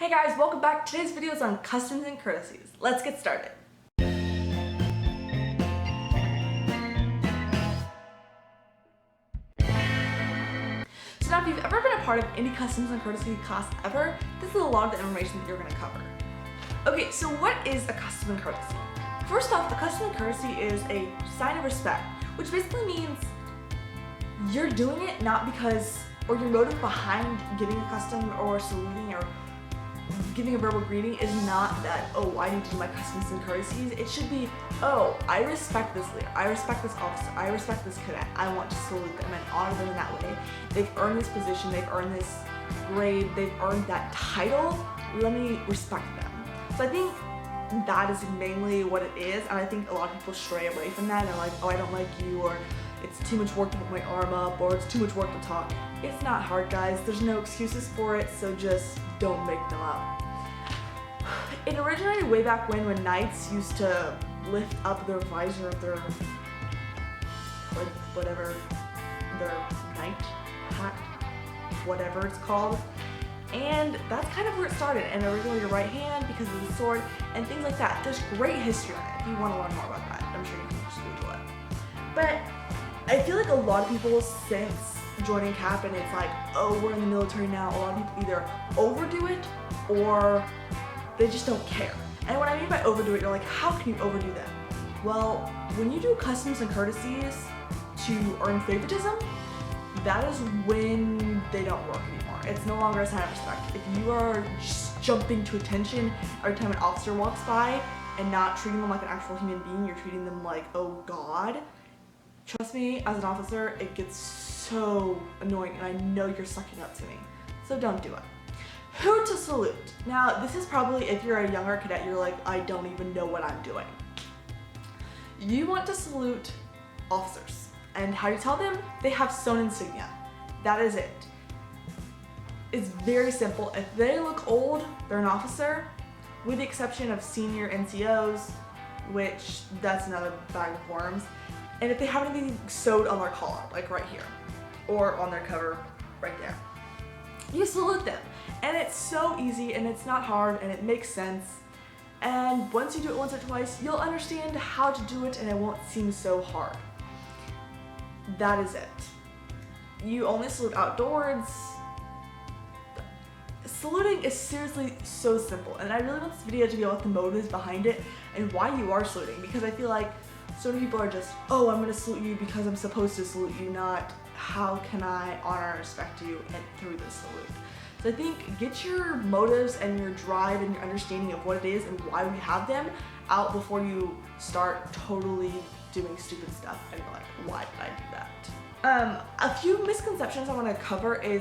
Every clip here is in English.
Hey guys, welcome back. Today's video is on customs and courtesies. Let's get started. So now if you've ever been a part of any customs and courtesy class ever, this is a lot of the information that you're going to cover. Okay, so what is a custom and courtesy? First off, a custom and courtesy is a sign of respect, which basically means you're doing it not because, or your motive behind giving a custom or saluting or giving a verbal greeting is not that, oh, I need to do my customs and courtesies. It should be, oh, I respect this leader, I respect this officer, I respect this cadet, I want to salute them and honor them in that way. They've earned this position, they've earned this grade, they've earned that title, let me respect them. So I think that is mainly what it is, and I think a lot of people stray away from that and are like, oh, I don't like you, or it's too much work to put my arm up, or it's too much work to talk. It's not hard, guys. There's no excuses for it, so just don't make them up. It originated way back when knights used to lift up their visor of their, whatever, their knight hat, whatever it's called. And that's kind of where it started, and originally your right hand because of the sword and things like that. There's great history on it if you want to learn more about that. I'm sure you can just Google it. But I feel like a lot of people since joining CAP and it's like, oh, we're in the military now, a lot of people either overdo it or they just don't care. And what I mean by overdo it, you're like, how can you overdo that? Well, when you do customs and courtesies to earn favoritism, that is when they don't work anymore. It's no longer a sign of respect. If you are just jumping to attention every time an officer walks by and not treating them like an actual human being, you're treating them like, oh God, trust me, as an officer, it gets so annoying, and I know you're sucking up to me. So don't do it. Who to salute? Now, this is probably, if you're a younger cadet, you're like, I don't even know what I'm doing. You want to salute officers. And how do you tell them? They have sewn insignia. That is it. It's very simple. If they look old, they're an officer, with the exception of senior NCOs, which that's another bag of worms. And if they have anything sewed on their collar, like right here, or on their cover, right there, you salute them. And it's so easy, and it's not hard, and it makes sense. And once you do it once or twice, you'll understand how to do it, and it won't seem so hard. That is it. You only salute outdoors. Saluting is seriously so simple, and I really want this video to be about the motives behind it and why you are saluting, because I feel like so many people are just, oh, I'm gonna salute you because I'm supposed to salute you, not how can I honor and respect you and through this salute. So I think get your motives and your drive and your understanding of what it is and why we have them out before you start totally doing stupid stuff and you're like, why did I do that? A few misconceptions I want to cover is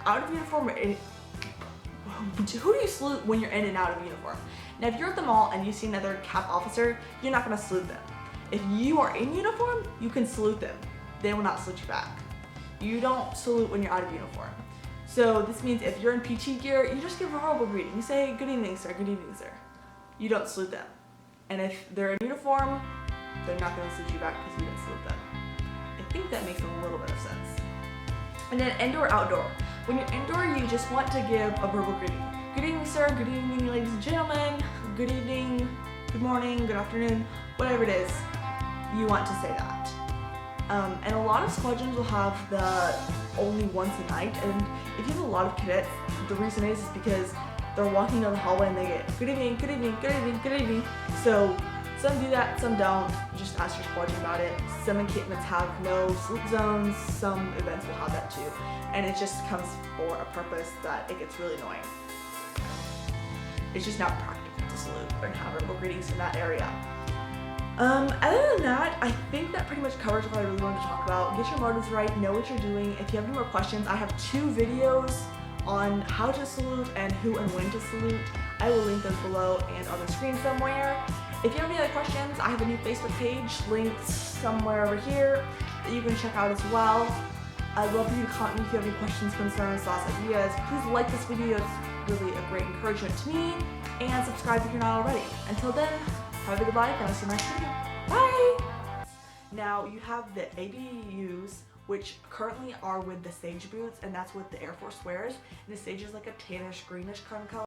out of uniform. Who do you salute when you're in and out of uniform? Now, if you're at the mall and you see another CAP officer, you're not going to salute them. If you are in uniform, you can salute them. They will not salute you back. You don't salute when you're out of uniform. So this means if you're in PT gear, you just give a verbal greeting. You say, good evening, sir, good evening, sir. You don't salute them. And if they're in uniform, they're not going to salute you back because you didn't salute them. I think that makes a little bit of sense. And then indoor, outdoor. When you're indoor, you just want to give a verbal greeting. Good evening, sir, good evening, ladies and gentlemen, good evening, good morning, good afternoon, whatever it is, you want to say that. And a lot of squadrons will have the only once a night, and if you have a lot of cadets, the reason is because they're walking down the hallway and they get good evening, good evening, good evening, good evening. So some do that, some don't. Just ask your squadron about it. Some encampments have no salute zones, some events will have that too. And it just comes for a purpose that it gets really annoying. It's just not practical to salute and have verbal greetings in that area. Other than that, I think that pretty much covers what I really wanted to talk about. Get your motives right, know what you're doing. If you have any more questions, I have 2 videos on how to salute and who and when to salute. I will link those below and on the screen somewhere. If you have any other questions, I have a new Facebook page linked somewhere over here that you can check out as well. I'd love for you to comment if you have any questions, concerns, thoughts, ideas. Please like this video, it's really a great encouragement to me, and subscribe if you're not already. Until then, have a good life, and I'll see you next video. Bye! Now, you have the ABUs, which currently are with the Sage boots, and that's what the Air Force wears. And the Sage is like a tannish, greenish kind of color.